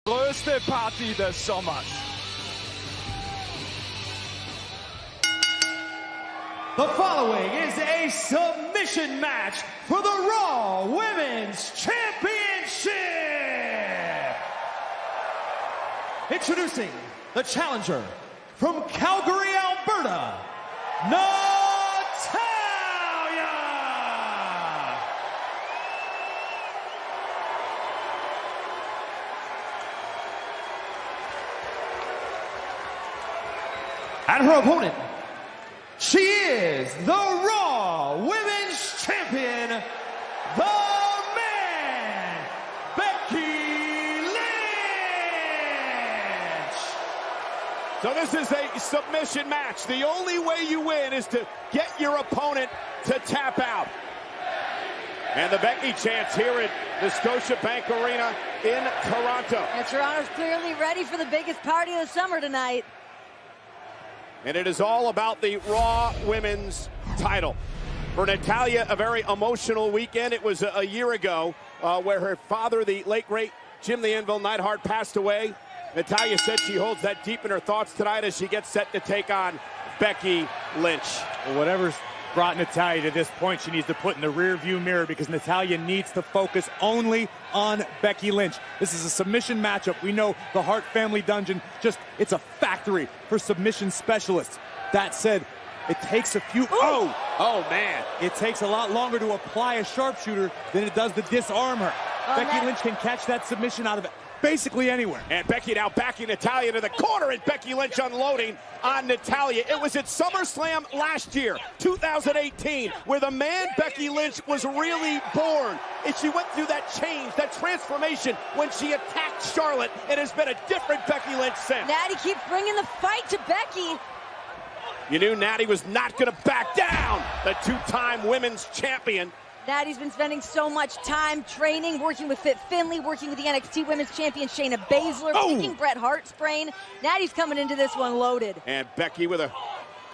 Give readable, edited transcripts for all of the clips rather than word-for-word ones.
Größte Party des Sommers. The following is a submission match for the Raw Women's Championship. Introducing the challenger from Calgary, Alberta, Natalya. And her opponent, she is the Raw Women's Champion, the Man, Becky Lynch. So this is a submission match. The only way you win is to get your opponent to tap out. And the Becky chants here at the Scotiabank Arena in Toronto. And Toronto's clearly ready for the biggest party of the summer tonight. And it is all about the Raw Women's title. For Natalya, a very emotional weekend. It was a year ago where her father, the late, great Jim the Anvil Neidhart, passed away. Natalya said she holds that deep in her thoughts tonight as she gets set to take on Becky Lynch. Well, whatever's brought Natalya to this point, she needs to put in the rear-view mirror, because Natalya needs to focus only on Becky Lynch. This is a submission matchup. We know the Hart family dungeon, it's a factory for submission specialists. That said, it takes a few... Oh, man. It takes a lot longer to apply a sharpshooter than it does to disarm her. Becky Lynch can catch that submission out of basically anywhere. And Becky now backing Natalya to the corner, and Becky Lynch unloading on Natalya. It was at SummerSlam last year, 2018, where the Man Becky Lynch was really born. And she went through that change, that transformation when she attacked Charlotte, and has been a different Becky Lynch since. Natty keeps bringing the fight to Becky. You knew Natty was not going to back down. The two-time women's champion. Natty's been spending so much time training, working with Fit Finlay, working with the NXT Women's Champion Shayna Baszler, kicking Bret Hart's brain. Natty's coming into this one loaded. And Becky with a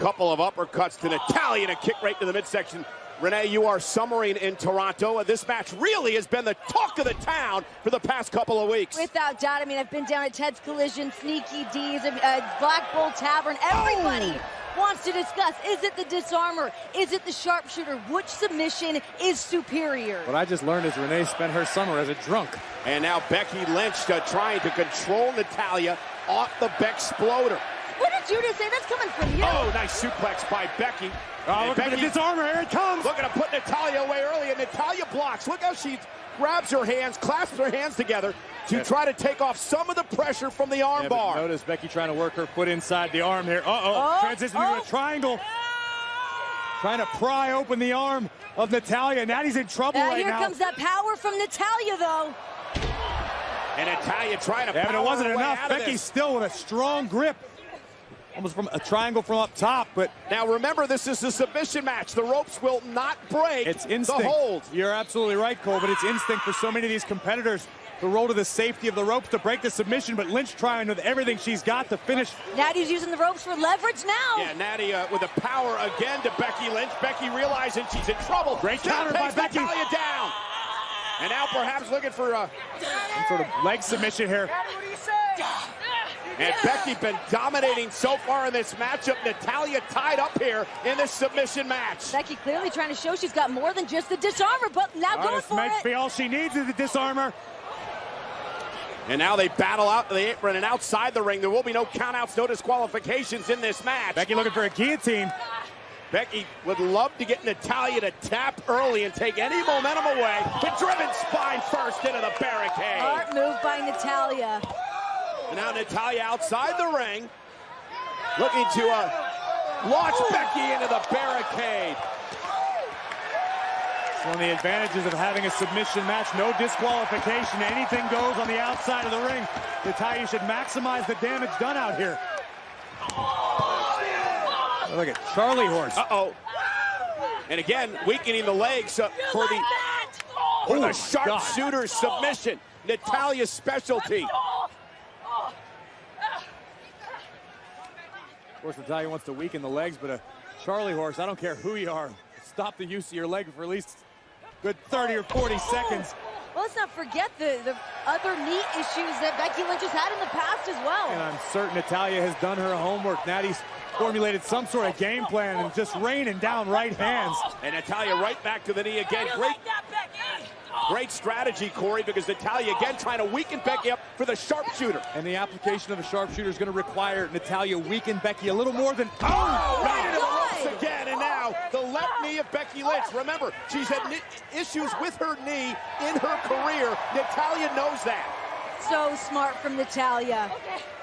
couple of uppercuts to Natalya and a kick right to the midsection. Renee, you are summering in Toronto. This match really has been the talk of the town for the past couple of weeks. Without doubt. I mean, I've been down at Ted's Collision, Sneaky D's, Black Bull Tavern. Everybody wants to discuss, is it the disarmer? Is it the sharpshooter? Which submission is superior? What I just learned is Renee spent her summer as a drunk. And now Becky Lynch trying to control Natalya off the Beck-sploder. What did you just say? That's coming from you. Oh, nice suplex by Becky. Look at the disarmer, here it comes. Looking to put Natalya away early, and Natalya blocks. Look how she grabs her hands, clasps her hands together to try to take off some of the pressure from the arm bar. Notice Becky trying to work her foot inside the arm here. Transitioning to a triangle. Trying to pry open the arm of Natalya. Natty's in trouble right now. Here comes that power from Natalya, though. And Natalya trying to power but it wasn't her way enough. out of Becky this. still with a strong grip. Almost from a triangle from up top, but... Now remember, this is a submission match. The ropes will not break. It's instinct. The hold. You're absolutely right, Cole, but it's instinct for so many of these competitors to roll to the safety of the ropes to break the submission, but Lynch trying with everything she's got to finish. Natty's using the ropes for leverage now. Yeah, Natty with the power again to Becky Lynch. Becky realizing she's in trouble. Great counter by Becky. Natalya down. And now perhaps looking for some sort of leg submission here. And Becky been dominating so far in this matchup. Natalya tied up here in this submission match. Becky clearly trying to show she's got more than just the disarmer, but now going for it. Be all she needs is the disarmer. And now they battle out to the apron and outside the ring. There will be no countouts, no disqualifications in this match. Becky looking for a guillotine. Becky would love to get Natalya to tap early and take any momentum away. But driven spine first into the barricade. Smart move by Natalya. And now Natalya outside the ring, looking to launch Becky into the barricade. It's one of the advantages of having a submission match. No disqualification. Anything goes on the outside of the ring. Natalya should maximize the damage done out here. Oh, look at Charlie Horse. And again, weakening the legs for the sharpshooter submission. Natalya's specialty. Of course, Natalya wants to weaken the legs, but a Charlie Horse, I don't care who you are, stop the use of your leg for at least good 30 or 40 seconds. Well, let's not forget the other knee issues that Becky Lynch has had in the past as well. And I'm certain Natalya has done her homework. Natty's formulated some sort of game plan and just raining down right hands. And Natalya right back to the knee again. Great strategy, Corey, because Natalya again trying to weaken Becky up for the sharpshooter. And the application of a sharpshooter is going to require Natalya weaken Becky a little more than... Right into the ropes again, and now the left knee of Becky Lynch. Remember, she's had issues with her knee in her career. Natalya knows that. So smart from Natalya.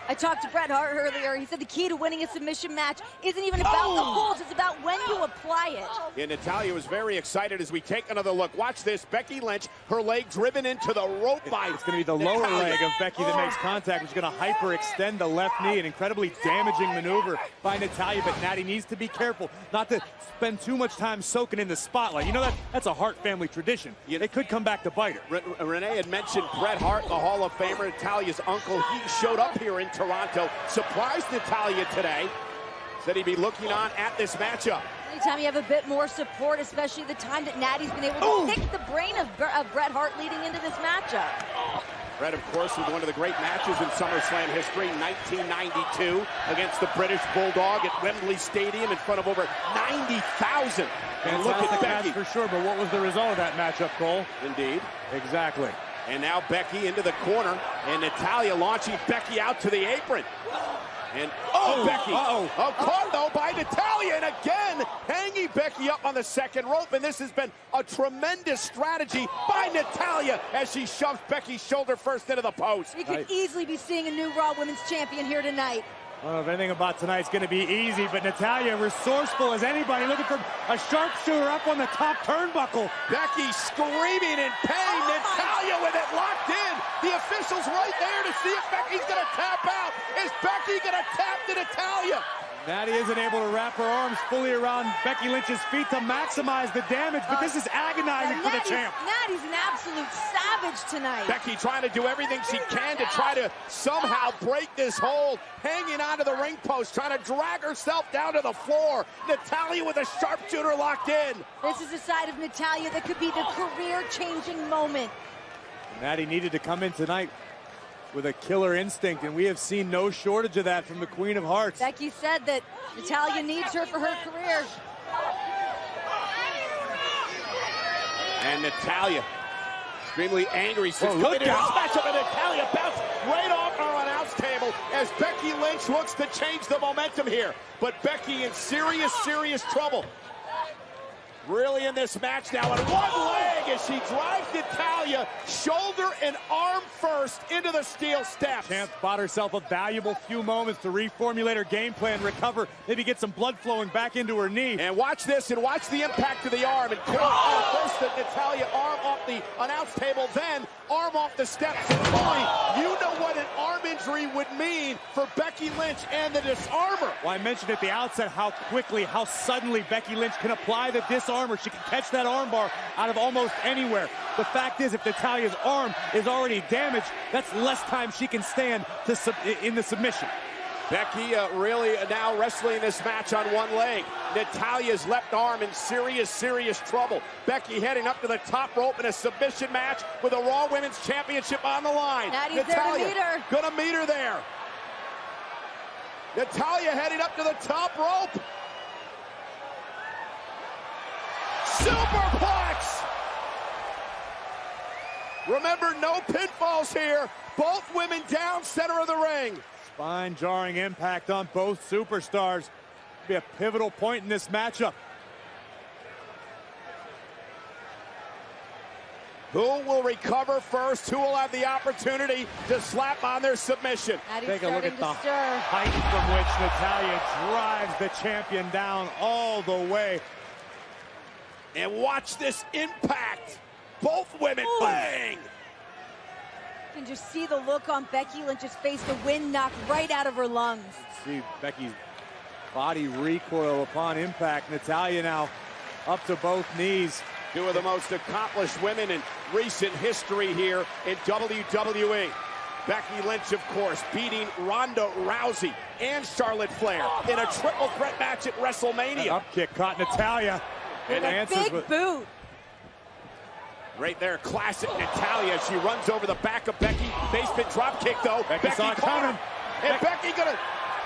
I talked to Bret Hart earlier. He said the key to winning a submission match isn't even about the holds, it's about when you apply it. Yeah, Natalya was very excited as we take another look. Watch this, Becky Lynch, her leg driven into the rope by It's going to be the lower leg of Becky that makes contact. She's going to hyperextend the left knee, an incredibly damaging maneuver by Natalya, but Natty needs to be careful not to spend too much time soaking in the spotlight. You know, that's a Hart family tradition. It could come back to bite her. Renee had mentioned Bret Hart, the Hall of Famer, Natalya's uncle. He showed up here in Toronto, surprised Natalya today, said he'd be looking on at this matchup. Anytime you have a bit more support, especially the time that Natty's been able to pick the brain of Bret Hart leading into this matchup. Bret, of course, with one of the great matches in SummerSlam history, 1992, against the British Bulldog at Wembley Stadium in front of over 90,000. And look at Becky. For sure, but what was the result of that matchup, Cole? Indeed. Exactly. And now Becky into the corner, and Natalya launching Becky out to the apron. And, Becky. Caught, though, by Natalya, and again, hanging Becky up on the second rope, and this has been a tremendous strategy by Natalya as she shoves Becky's shoulder first into the post. We could easily be seeing a new Raw Women's Champion here tonight. I don't know if anything about tonight's going to be easy, but Natalya, resourceful as anybody, looking for a sharpshooter up on the top turnbuckle. Becky screaming in pain. Natalya with it locked in. The official's right there to see if Becky's going to tap out. Is Becky going to tap to Natalya? Natty isn't able to wrap her arms fully around Becky Lynch's feet to maximize the damage, but this is agonizing for the champ. Natty's an absolute savage tonight. Becky trying to do everything she can to try to somehow break this hold, hanging onto the ring post, trying to drag herself down to the floor. Natalya with a sharpshooter locked in. This is a side of Natalya that could be the career-changing moment. Natty needed to come in tonight with a killer instinct, and we have seen no shortage of that from the Queen of Hearts. Becky said that Natalya needs her for her career. And Natalya, extremely angry since coming into this matchup, and Natalya bounced right off our announce table as Becky Lynch looks to change the momentum here. But Becky in serious, serious trouble. Really in this match now, and one leg as she drives Natalya shoulder and arm first into the steel steps. Champ bought herself a valuable few moments to reformulate her game plan, recover, maybe get some blood flowing back into her knee. And watch this, and watch the impact of the arm. And first the Natalya arm off the announce table, then arm off the steps. And boy, you know what an arm injury would mean for Becky Lynch and the disarmer. Well, I mentioned at the outset how quickly, how suddenly Becky Lynch can apply the disarmer. She can catch that armbar out of almost anywhere. The fact is, if Natalya's arm is already damaged, that's less time she can stand in the submission. Becky really now wrestling this match on one leg. Natalya's left arm in serious, serious trouble. Becky heading up to the top rope in a submission match with a Raw Women's Championship on the line. Natty's there to meet her. Gonna meet her there. Natalya heading up to the top rope. Superplex! Remember, no pinfalls here. Both women down center of the ring. Spine-jarring impact on both superstars. Be a pivotal point in this matchup. Who will recover first? Who will have the opportunity to slap on their submission? Take a look at the height from which Natalya drives the champion down all the way. And watch this impact. Both women, bang! You can just see the look on Becky Lynch's face, the wind knocked right out of her lungs. See Becky's body recoil upon impact. Natalya now up to both knees. Two of the most accomplished women in recent history here in WWE. Becky Lynch, of course, beating Ronda Rousey and Charlotte Flair in a triple threat match at WrestleMania. An up kick caught Natalya. And a big boot. Right there, classic Natalya. She runs over the back of Becky. Basement drop kick, though. Becky saw it coming. And Becky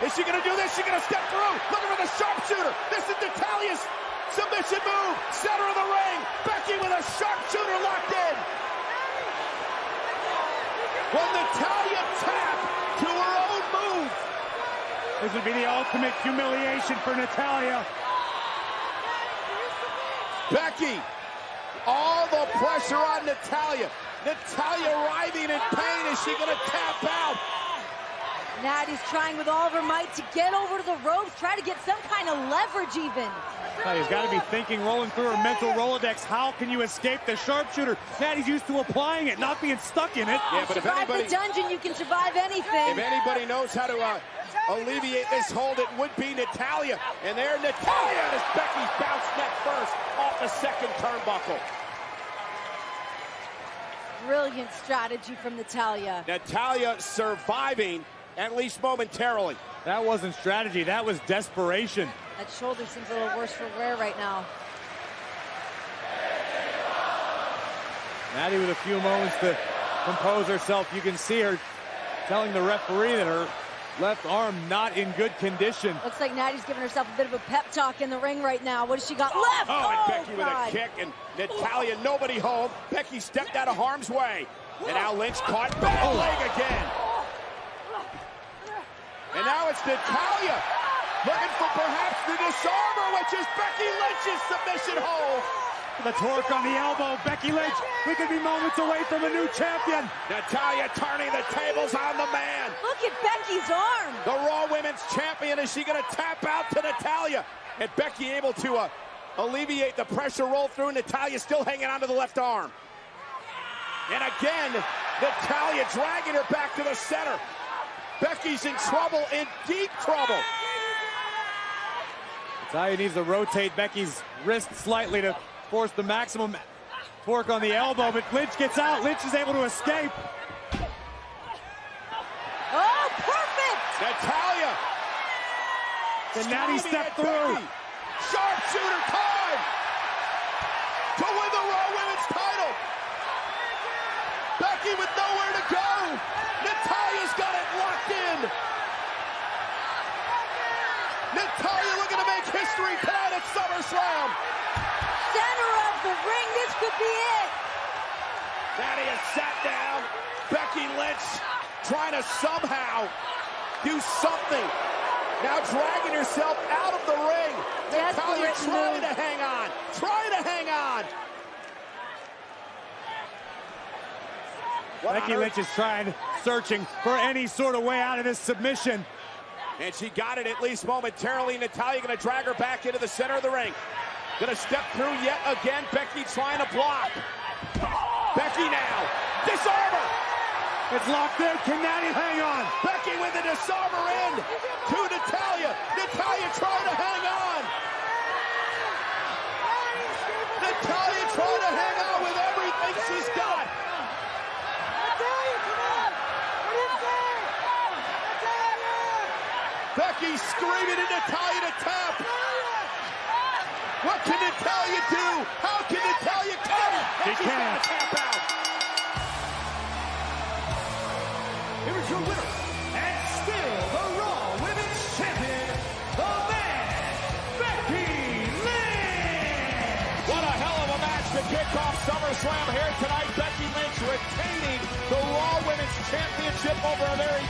is she gonna do this? She's gonna step through. Looking for the sharpshooter. This is Natalya's submission move. Center of the ring. Becky with a sharpshooter locked in. Will Natalya tap to her own move? This would be the ultimate humiliation for Natalya. Becky, all the pressure on Natalya. Natalya writhing in pain. Is she going to tap out? Natty's trying with all of her might to get over to the ropes, try to get some kind of leverage even. Natty's got to be thinking, rolling through her mental Rolodex, how can you escape the sharpshooter? Natty's used to applying it, not being stuck in it. Yeah, but survive the dungeon, you can survive anything. If anybody knows how to alleviate this hold, it would be Natalya. And there, Natalya as Becky's bounce neck first off the second turnbuckle. Brilliant strategy from Natalya. Natalya surviving, at least momentarily. That wasn't strategy, that was desperation. That shoulder seems a little worse for wear right now. Natty with a few moments to compose herself. You can see her telling the referee that her left arm not in good condition. Looks like Natty's giving herself a bit of a pep talk in the ring right now. What has she got left? Oh, and Becky God. with a kick, and Natalya, nobody home. Becky stepped out of harm's way. And now Lynch caught bad leg again. And now it's Natalya looking for perhaps the disarmer, which is Becky Lynch's submission hold. The torque on the elbow, Becky Lynch. We could be moments away from a new champion. Natalya turning the tables on the man. Look at Becky's arm. The Raw Women's Champion, is she going to tap out to Natalya? And Becky able to alleviate the pressure, roll through. Natalya still hanging onto the left arm. And again, Natalya dragging her back to the center. Becky's in trouble, in deep trouble. Natalya needs to rotate Becky's wrist slightly to force the maximum torque on the elbow, but Lynch gets out. Lynch is able to escape. Oh, perfect! Natalya. Can Natty step through? Sharpshooter time to win the Raw Women's title. Becky with nowhere to go. Natalya's got it locked in. Natalya looking to make history tonight at SummerSlam. Center of the ring, this could be it. Natty has sat down. Becky Lynch trying to somehow do something. Now dragging herself out of the ring. Natalya trying to hang on. Trying to hang on. Becky Lynch is searching for any sort of way out of this submission. And she got it at least momentarily. Natalya going to drag her back into the center of the ring. Going to step through yet again. Becky trying to block. Becky now. Disarmer. It's locked in. Can Natty hang on? Becky with the disarmer in to Natalya. Natalya trying to hang on. Natalya trying to hang on with everything she's got. Becky screaming at Natalya to tap. What can Natalya do? How can Natalya come? She can't. Tap out. Here is your winner, and still the Raw Women's Champion, the man, Becky Lynch! What a hell of a match to kick off SummerSlam here tonight. Becky Lynch retaining the Raw Women's Championship over a very